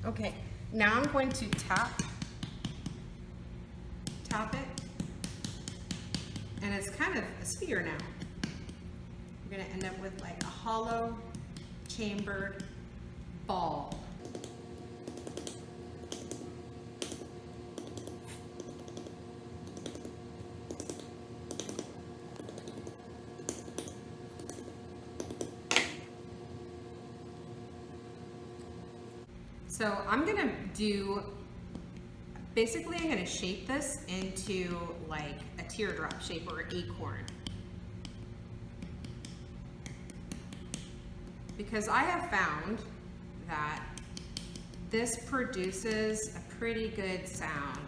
Okay, now I'm going to tap it, and it's kind of a sphere now. We're gonna end up with like a hollow chambered ball. So I'm gonna basically I'm gonna shape this into like a teardrop shape or an acorn. Because I have found that this produces a pretty good sound.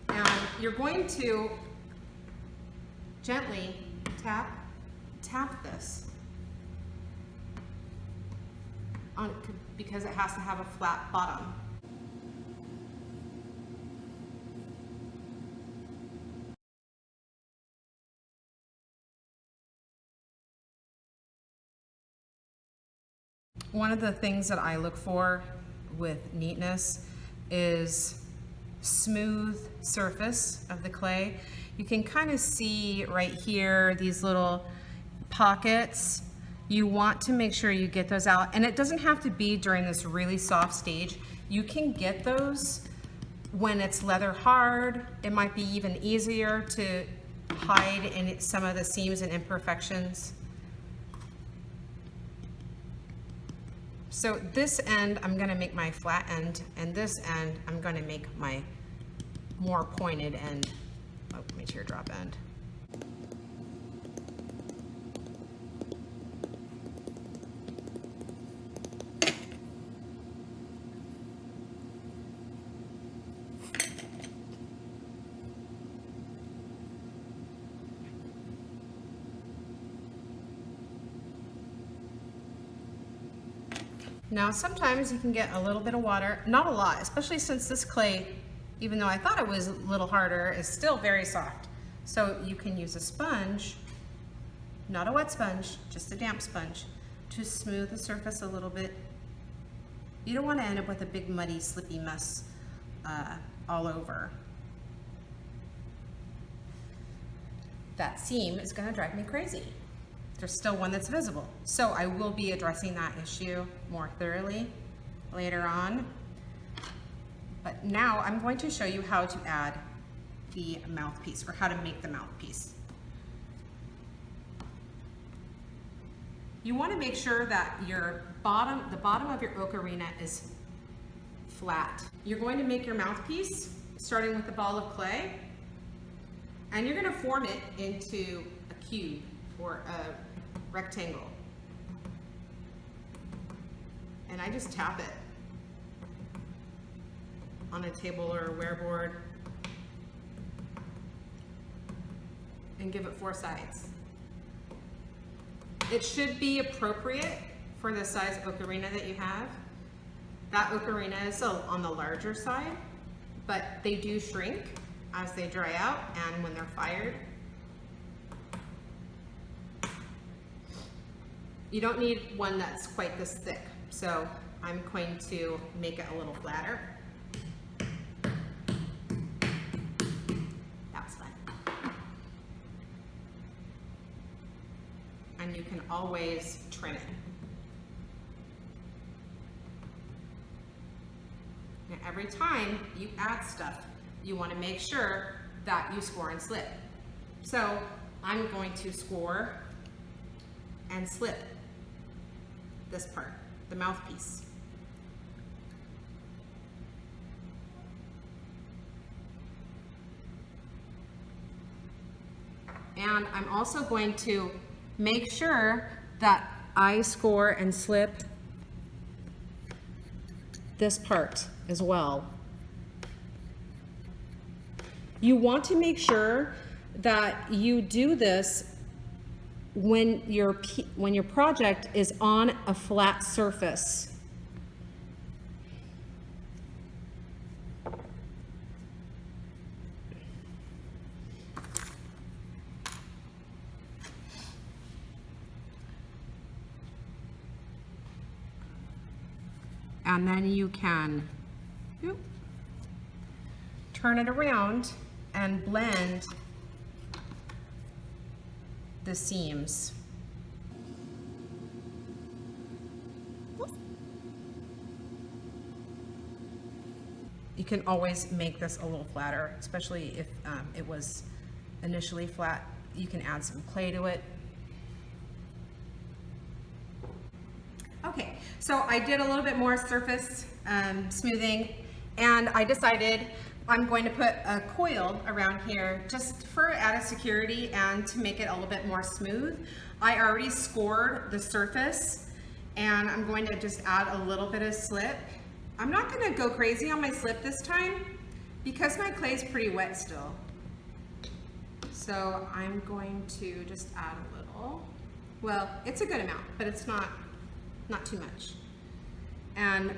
And you're going to gently tap this on, because it has to have a flat bottom. One of the things that I look for with neatness is smooth surface of the clay. You can kind of see right here these little pockets. You want to make sure you get those out, and it doesn't have to be during this really soft stage. You can get those when it's leather hard. It might be even easier to hide in some of the seams and imperfections. So this end, I'm gonna make my flat end, and this end, I'm gonna make my more pointed end. Oh, my teardrop end. Now, sometimes you can get a little bit of water, not a lot, especially since this clay, even though I thought it was a little harder, is still very soft. So you can use a sponge, not a wet sponge, just a damp sponge, to smooth the surface a little bit. You don't want to end up with a big muddy, slippy mess all over. That seam is going to drive me crazy. There's still one that's visible. So I will be addressing that issue more thoroughly later on. But now I'm going to show you how to add the mouthpiece, or how to make the mouthpiece. You want to make sure that the bottom of your ocarina is flat. You're going to make your mouthpiece starting with a ball of clay, and you're going to form it into a cube or a rectangle. And I just tap it on a table or a wearboard and give it 4 sides. It should be appropriate for the size ocarina that you have. That ocarina is on the larger side, but they do shrink as they dry out and when they're fired. You don't need one that's quite this thick, so I'm going to make it a little flatter. That was fun. And you can always trim it. Now, every time you add stuff, you want to make sure that you score and slip. So I'm going to score and slip this part, the mouthpiece. And I'm also going to make sure that I score and slip this part as well. You want to make sure that you do this when your project is on a flat surface. and then you can turn it around and blend the seams. You can always make this a little flatter, especially if it was initially flat. You can add some clay to it. Okay, so I did a little bit more surface smoothing, and I decided I'm going to put a coil around here just for added security and to make it a little bit more smooth. I already scored the surface, and I'm going to just add a little bit of slip. I'm not going to go crazy on my slip this time because my clay is pretty wet still. So I'm going to just add a little. Well, it's a good amount, but it's not too much. And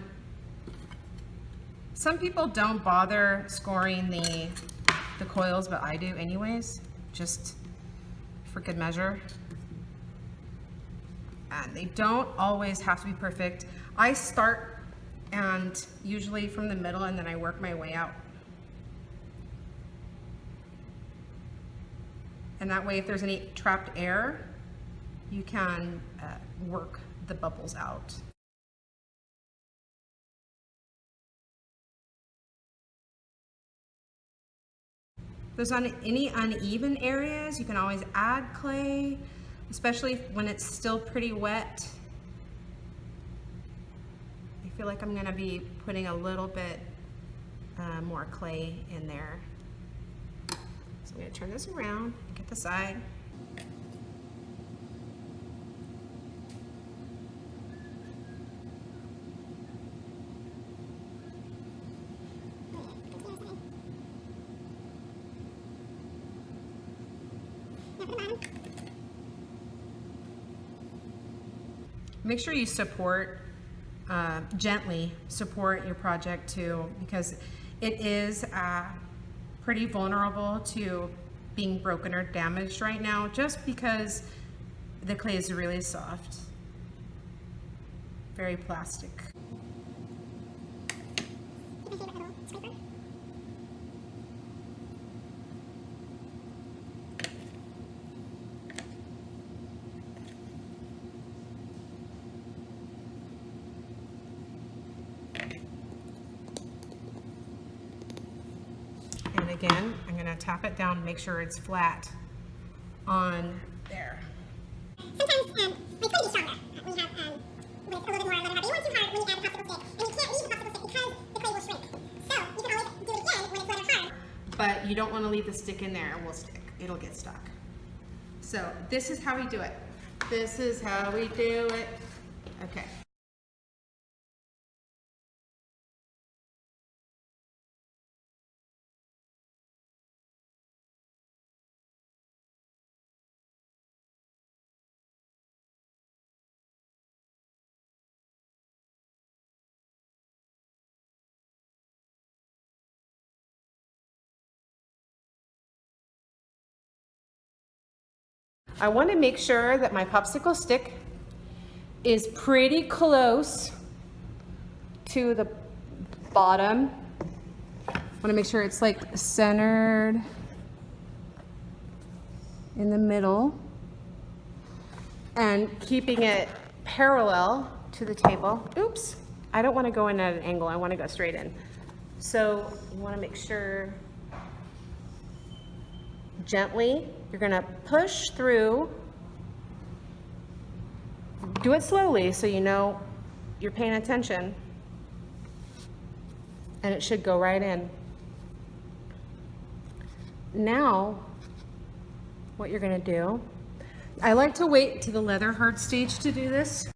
some people don't bother scoring the coils, but I do anyways, just for good measure. And they don't always have to be perfect. I start and usually from the middle, and then I work my way out. And that way, if there's any trapped air, you can work the bubbles out. If there's any uneven areas, you can always add clay, especially when it's still pretty wet. I feel like I'm going to be putting a little bit more clay in there. So I'm going to turn this around and get the side. Make sure you gently support your project too, because it is pretty vulnerable to being broken or damaged right now, just because the clay is really soft, very plastic. And again, I'm going to tap it down and make sure it's flat on there. Sometimes my clay is stronger. We have with a little bit more leather heavy. You want too hard when you add the popsicle stick, and you can't leave the popsicle stick because the clay will shrink. So you can always do it again when it's leather hard. But you don't want to leave the stick in there, it will stick. It'll get stuck. So this is how we do it. This is how we do it. Okay. I want to make sure that my popsicle stick is pretty close to the bottom. I want to make sure it's like centered in the middle and keeping it parallel to the table. Oops, I don't want to go in at an angle. I want to go straight in. So you want to make sure gently, you're going to push through. Do it slowly so you know you're paying attention, and it should go right in. Now, what you're going to do, I like to wait to the leather hard stage to do this.